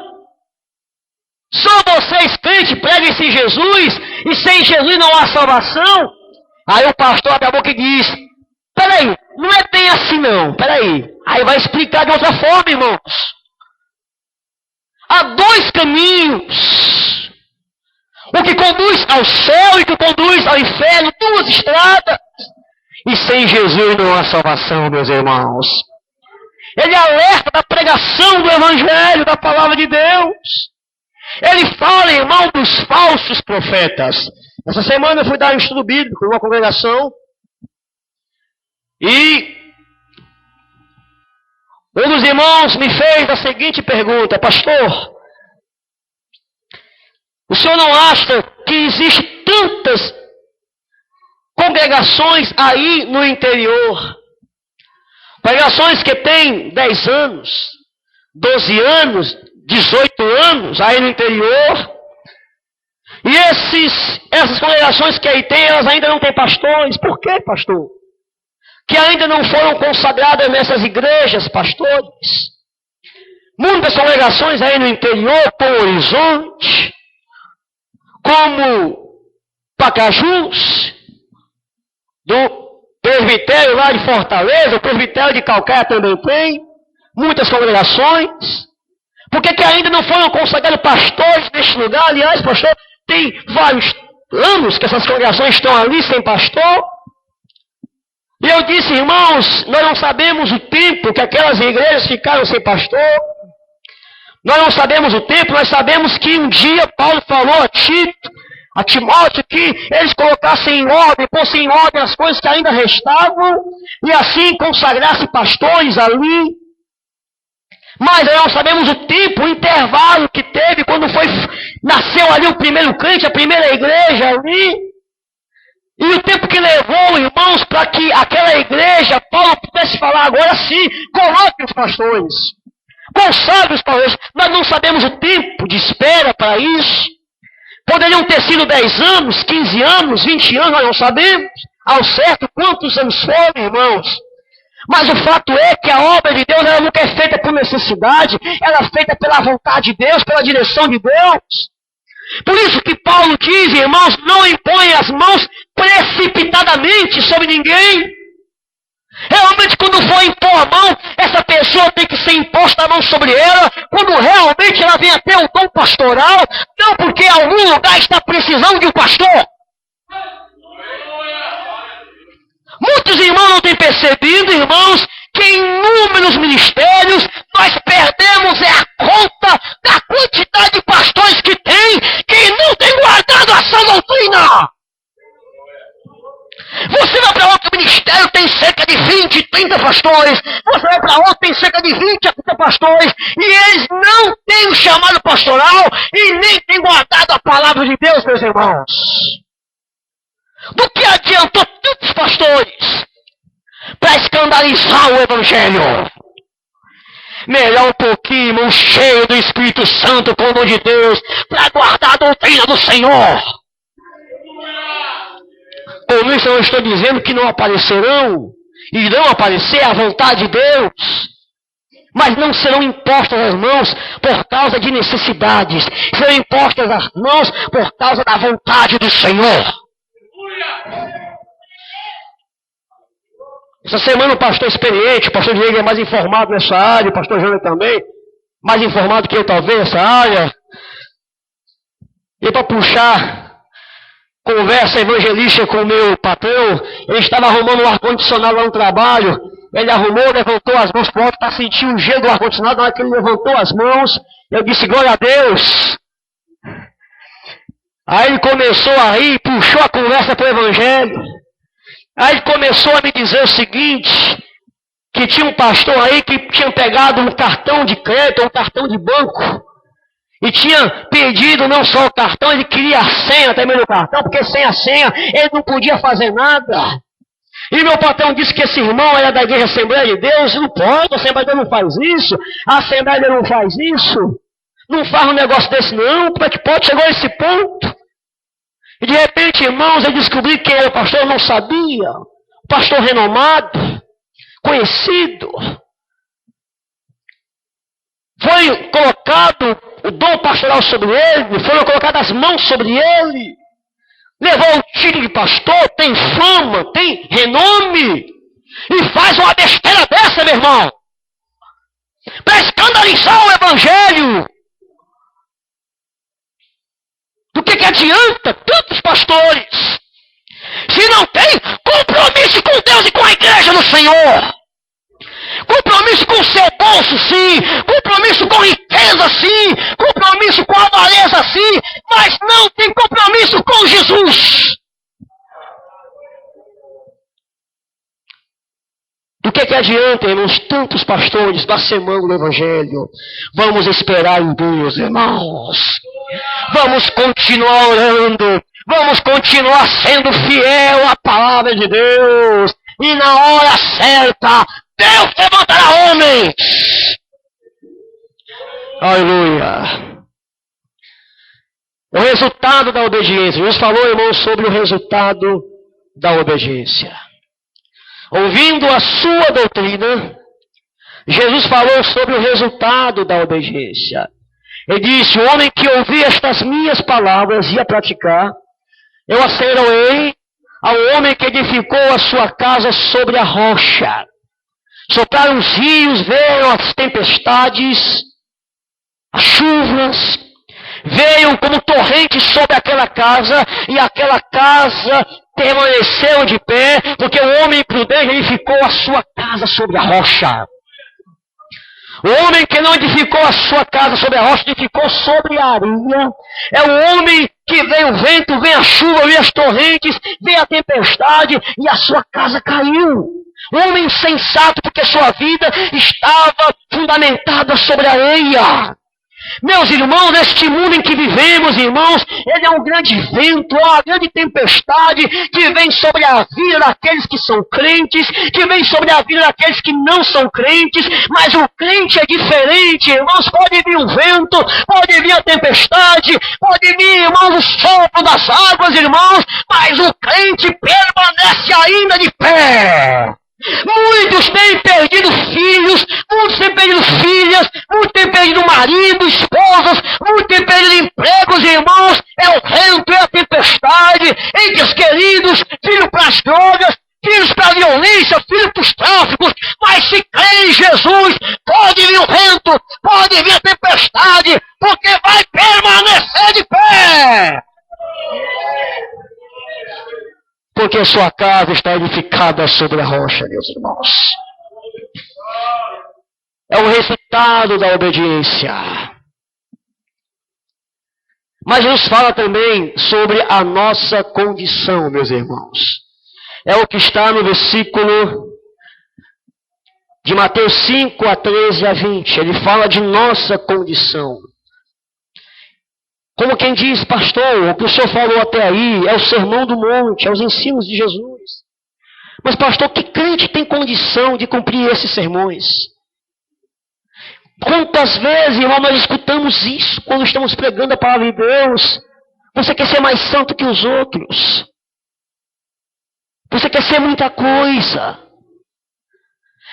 Só vocês crentes pregam sem Jesus e sem Jesus não há salvação? Aí o pastor abre a boca e diz: peraí, não é bem assim não, peraí. Aí vai explicar de outra forma, irmãos. Há dois caminhos. O que conduz ao céu e o que conduz ao inferno, duas estradas. E sem Jesus não há salvação, meus irmãos. Ele alerta da pregação do Evangelho, da Palavra de Deus. Ele fala, irmão, dos falsos profetas. Essa semana eu fui dar um estudo bíblico em uma congregação. E um dos irmãos me fez a seguinte pergunta: pastor, o senhor não acha que existem tantas congregações aí no interior? Congregações que têm 10 anos, 12 anos, 18 anos aí no interior. E essas congregações que aí tem, elas ainda não têm pastores. Por quê, pastor? Que ainda não foram consagradas nessas igrejas, pastores. Muitas congregações aí no interior, como Horizonte, como Pacajus, do presbitério lá de Fortaleza, o presbitério de Calcaia também tem, muitas congregações. Por que ainda não foram consagrados pastores neste lugar? Aliás, pastor, tem vários anos que essas congregações estão ali sem pastor. E eu disse, irmãos, nós não sabemos o tempo que aquelas igrejas ficaram sem pastor. Nós não sabemos o tempo, nós sabemos que um dia Paulo falou a Tito, a Timóteo, que eles colocassem em ordem, fossem em ordem as coisas que ainda restavam, e assim consagrassem pastores ali. Mas nós não sabemos o tempo, o intervalo que teve quando nasceu ali o primeiro crente, a primeira igreja ali. E o tempo que levou, irmãos, para que aquela igreja, Paulo pudesse falar agora sim, coloque os pastores. Consagre os pastores. Nós não sabemos o tempo de espera para isso. Poderiam ter sido 10 anos, 15 anos, 20 anos, nós não sabemos ao certo quantos anos foram, irmãos. Mas o fato é que a obra de Deus, ela nunca é feita por necessidade, ela é feita pela vontade de Deus, pela direção de Deus. Por isso que Paulo diz, irmãos, não impõe as mãos precipitadamente sobre ninguém. Realmente, quando for impor a mão, essa pessoa tem que ser imposta a mão sobre ela, quando realmente ela vem até o dom pastoral, não porque algum lugar está precisando de um pastor. Muitos irmãos não têm percebido, irmãos, que em inúmeros ministérios nós perdemos a conta da quantidade de pastores que tem, que não tem guardado a sã doutrina. Você vai para outro ministério, tem cerca de 20, 30 pastores. Você vai para outro, tem cerca de 20 a 30 pastores. E eles não têm o chamado pastoral e nem têm guardado a palavra de Deus, meus irmãos. Do que adiantou tantos pastores para escandalizar o Evangelho? Melhor um pouquinho, irmão, cheio do Espírito Santo, com o nome de Deus, para guardar a doutrina do Senhor. Com isso eu estou dizendo que não aparecerão, irão aparecer à vontade de Deus. mas não serão impostas as mãos por causa de necessidades. Serão impostas as mãos por causa da vontade do Senhor. Essa semana o pastor experiente, o pastor Diego é mais informado nessa área, o pastor Jânio também, mais informado que eu talvez nessa área. E para puxar conversa evangelística com o meu patrão, ele estava arrumando um ar-condicionado lá no trabalho. Ele arrumou, levantou as mãos para o alto para sentir o gelo do ar-condicionado. Na hora que ele levantou as mãos, eu disse, glória a Deus. Aí ele começou a rir, puxou a conversa para o evangelho. Aí ele começou a me dizer o seguinte, que tinha um pastor aí que tinha pegado um cartão de crédito, um cartão de banco, e tinha pedido não só o cartão, ele queria a senha também do cartão, porque sem a senha ele não podia fazer nada. E meu patrão disse que esse irmão era da igreja Assembleia de Deus. Não pode, a Assembleia de Deus não faz isso, a Assembleia de Deus não faz isso, não faz um negócio desse não, como é que pode chegar a esse ponto? E de repente, irmãos, eu descobri quem era o pastor, eu não sabia. Pastor renomado, conhecido. Foi colocado o dom pastoral sobre ele, foram colocadas as mãos sobre ele. Levou o título de pastor, tem fama, tem renome. E faz uma besteira dessa, meu irmão. Para escandalizar o evangelho. Do que adianta tantos pastores se não tem compromisso com Deus e com a igreja do Senhor? Compromisso com o seu bolso, sim. Compromisso com riqueza, sim. Compromisso com a avareza, sim. Mas não tem compromisso com Jesus. Do que adianta, irmãos, tantos pastores blasfemando o evangelho? Vamos esperar em Deus, irmãos. Vamos continuar orando. Vamos continuar sendo fiel à palavra de Deus. E na hora certa, Deus levantará homens. Aleluia. O resultado da obediência. Jesus falou, irmãos, sobre o resultado da obediência. Ouvindo a sua doutrina, Jesus falou sobre o resultado da obediência. Ele disse, o homem que ouvir estas minhas palavras e a praticar, eu assemelharei ao homem que edificou a sua casa sobre a rocha. Sopraram os rios, veio as tempestades, as chuvas, veio como torrentes sobre aquela casa, e aquela casa permaneceu de pé, porque o homem prudente edificou a sua casa sobre a rocha. O homem que não edificou a sua casa sobre a rocha, edificou sobre a areia. É o homem que vem o vento, vem a chuva, vem as torrentes, vem a tempestade, e a sua casa caiu. Um homem insensato, porque sua vida estava fundamentada sobre a areia. Meus irmãos, neste mundo em que vivemos, irmãos, ele é um grande vento, uma grande tempestade que vem sobre a vida daqueles que são crentes, que vem sobre a vida daqueles que não são crentes, mas o crente é diferente, irmãos. Pode vir um vento, pode vir a tempestade, pode vir, irmãos, o sopro das águas, irmãos, mas o crente permanece ainda de pé. Muitos têm perdido filhos, muitos têm perdido filhas, muitos têm perdido marido, esposas, muitos têm perdido empregos, irmãos. É o vento, é a tempestade, entes queridos, filhos para as drogas, filhos para a violência, filhos para os tráficos. Mas se crê em Jesus, pode vir o vento, pode vir a tempestade, porque vai permanecer de pé. Porque sua casa está edificada sobre a rocha, meus irmãos. É o resultado da obediência. Mas Jesus fala também sobre a nossa condição, meus irmãos. É o que está no versículo de Mateus 5, a 13 a 20. Ele fala de nossa condição. Como quem diz, pastor, o que o senhor falou até aí é o sermão do monte, é os ensinos de Jesus. Mas pastor, que crente tem condição de cumprir esses sermões? Quantas vezes, irmão, nós escutamos isso quando estamos pregando a palavra de Deus? Você quer ser mais santo que os outros. Você quer ser muita coisa.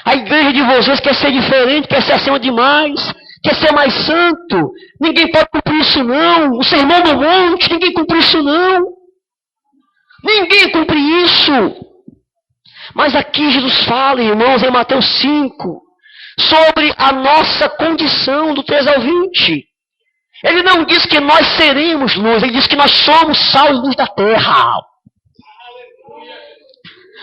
A igreja de vocês quer ser diferente, quer ser acima demais, quer ser mais santo. Ninguém pode cumprir isso não. O sermão do monte, ninguém cumpre isso não. Ninguém cumpre isso. Mas aqui Jesus fala, irmãos, em Mateus 5, sobre a nossa condição, do 3 ao 20. Ele não diz que nós seremos luz, ele diz que nós somos sal e luz da terra.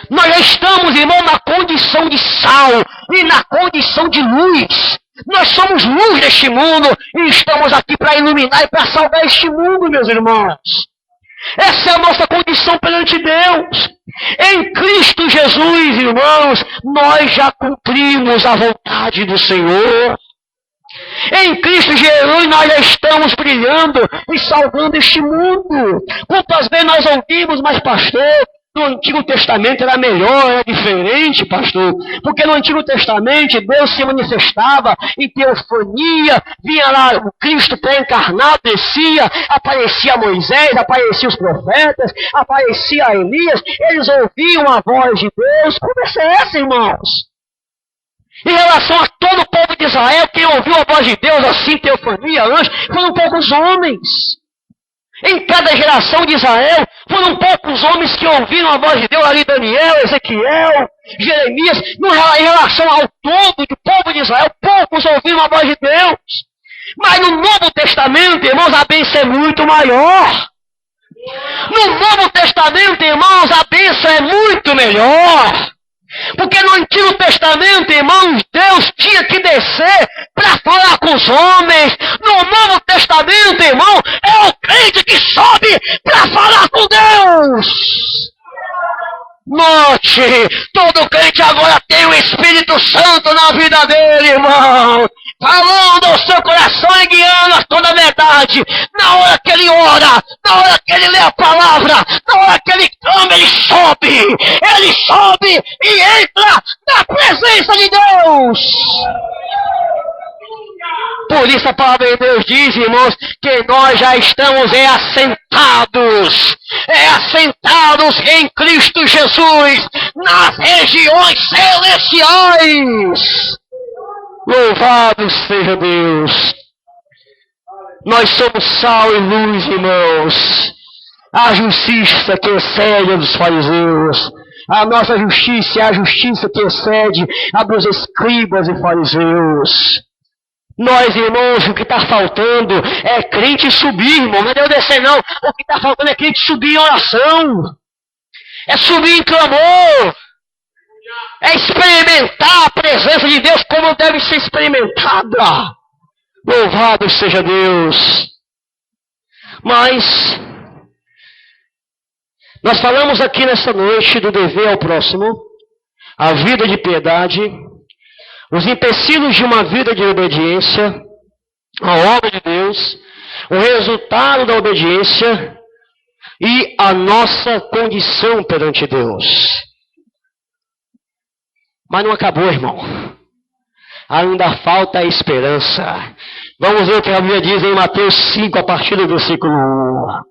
Nós já estamos, irmão, na condição de sal e na condição de luz. Nós somos luz deste mundo e estamos aqui para iluminar e para salvar este mundo, meus irmãos. Essa é a nossa condição perante Deus. Em Cristo Jesus, irmãos, nós já cumprimos a vontade do Senhor. Em Cristo Jesus nós já estamos brilhando e salvando este mundo. Quantas vezes nós ouvimos, mas pastor, no Antigo Testamento era melhor, era diferente, pastor. Porque no Antigo Testamento Deus se manifestava em teofania, vinha lá o Cristo pré-encarnado, descia, aparecia Moisés, aparecia os profetas, aparecia Elias, eles ouviam a voz de Deus. Como é essa, irmãos? Em relação a todo o povo de Israel, quem ouviu a voz de Deus, assim, teofania, anjos, foram poucos homens. Em cada geração de Israel, foram poucos homens que ouviram a voz de Deus, ali Daniel, Ezequiel, Jeremias. Em relação ao todo do povo de Israel, poucos ouviram a voz de Deus. Mas no Novo Testamento, irmãos, a bênção é muito maior. No Novo Testamento, irmãos, a bênção é muito melhor. Porque no Antigo Testamento, irmãos, Deus tinha que descer para falar com os homens. No Novo Testamento, irmão, é o crente que sobe para falar com Deus. Note, todo crente agora tem o Espírito Santo na vida dele, irmão. Falando ao seu coração e guiando a toda a verdade. Na hora que ele ora, na hora que ele lê a palavra, na hora que ele clama, ele sobe e entra na presença de Deus. Por isso a palavra de Deus diz, irmãos, que nós já estamos assentados em Cristo Jesus, nas regiões celestiais. Louvado seja Deus. Nós somos sal e luz, irmãos. A justiça que excede a dos fariseus. A nossa justiça é a justiça que excede a dos escribas e fariseus. Nós, irmãos, o que está faltando é crente subir, irmão. Não é Deus descer, não. O que está faltando é crente subir em oração. É subir em clamor. É experimentar a presença de Deus como deve ser experimentada. Louvado seja Deus. Mas nós falamos aqui nessa noite do dever ao próximo, a vida de piedade, os empecilhos de uma vida de obediência à obra de Deus, o resultado da obediência e a nossa condição perante Deus. Mas não acabou, irmão. Ainda falta a esperança. Vamos ver o que a Bíblia diz em Mateus 5, a partir do versículo 1.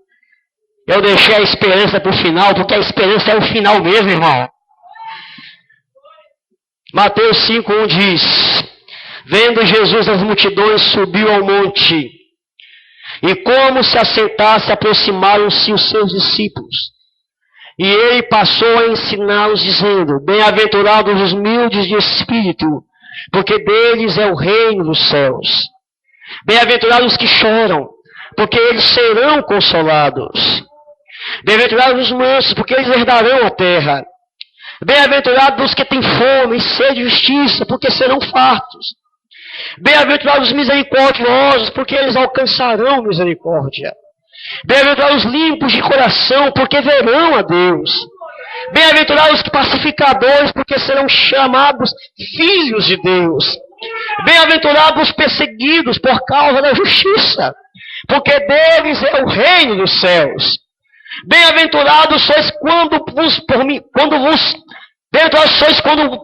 Eu deixei a esperança para o final, porque a esperança é o final mesmo, irmão. Mateus 5, 1 diz: vendo Jesus as multidões, subiu ao monte, e como se assentasse, aproximaram-se os seus discípulos. E ele passou a ensiná-los, dizendo: bem-aventurados os humildes de espírito, porque deles é o reino dos céus. Bem-aventurados os que choram, porque eles serão consolados. Bem-aventurados os mansos, porque eles herdarão a terra. Bem-aventurados os que têm fome e sede de justiça, porque serão fartos. Bem-aventurados os misericordiosos, porque eles alcançarão misericórdia. Bem-aventurados os limpos de coração, porque verão a Deus. Bem-aventurados os pacificadores, porque serão chamados filhos de Deus. Bem-aventurados os perseguidos por causa da justiça, porque deles é o reino dos céus. Bem-aventurados sois quando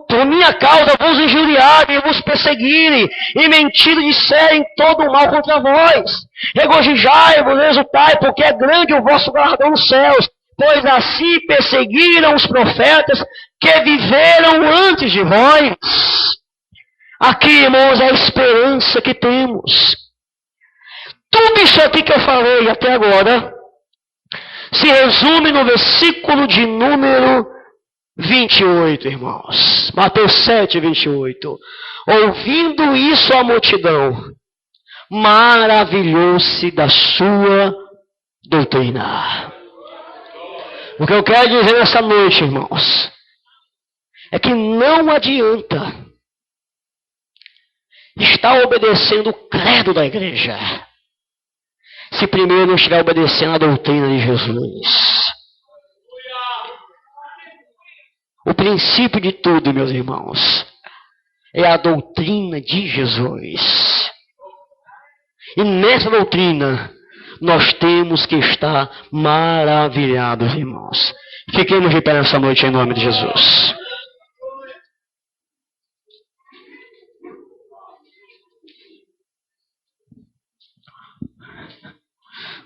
por minha causa vos injuriarem e vos perseguirem, e mentirem e disserem todo o mal contra vós. Regozijai-vos, exultai, porque é grande o vosso galardão nos céus, pois assim perseguiram os profetas que viveram antes de vós. Aqui, irmãos, é a esperança que temos. Tudo isso aqui que eu falei até agora se resume no versículo de número 28, irmãos. Mateus 7, 28. Ouvindo isso a multidão maravilhou-se da sua doutrina. O que eu quero dizer nessa noite, irmãos, é que não adianta estar obedecendo o credo da igreja se primeiro não estiver obedecendo a doutrina de Jesus. O princípio de tudo, meus irmãos, é a doutrina de Jesus. E nessa doutrina, nós temos que estar maravilhados, irmãos. Fiquemos de pé nessa noite em nome de Jesus.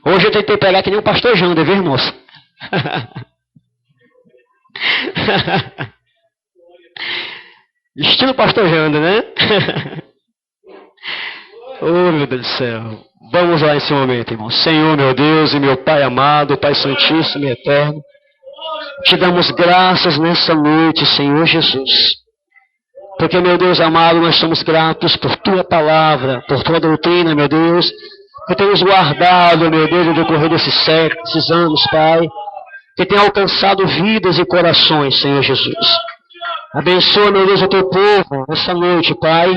Hoje eu tentei pegar que nem o pastor Jander, viu, irmãos? Estilo pastor Jander, né? Oh, meu Deus do céu. Vamos lá nesse momento, irmão. Senhor, meu Deus e meu Pai amado, Pai Santíssimo e Eterno, te damos graças nessa noite, Senhor Jesus. Porque, meu Deus amado, nós somos gratos por Tua palavra, por Tua doutrina, meu Deus, que tem nos guardado, meu Deus, no decorrer desses séculos, esses anos, Pai, que tem alcançado vidas e corações, Senhor Jesus. Abençoa, meu Deus, o Teu povo nessa noite, Pai,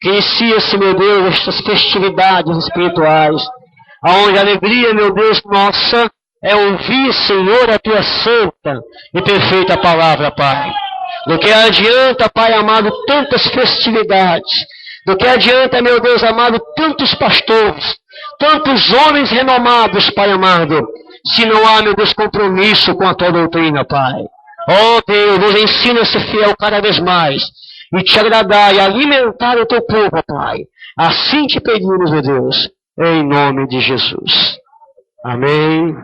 que inicia-se, meu Deus, estas festividades espirituais, aonde a alegria, meu Deus, nossa, é ouvir, Senhor, a Tua santa e perfeita palavra, Pai. Do que adianta, Pai amado, tantas festividades, do que adianta, meu Deus amado, tantos pastores, tantos homens renomados, Pai amado, se não há, meu Deus, compromisso com a Tua doutrina, Pai. Oh Deus, nos ensina a ser fiel cada vez mais e te agradar e alimentar o Teu povo, Pai. Assim te pedimos, meu Deus, em nome de Jesus. Amém.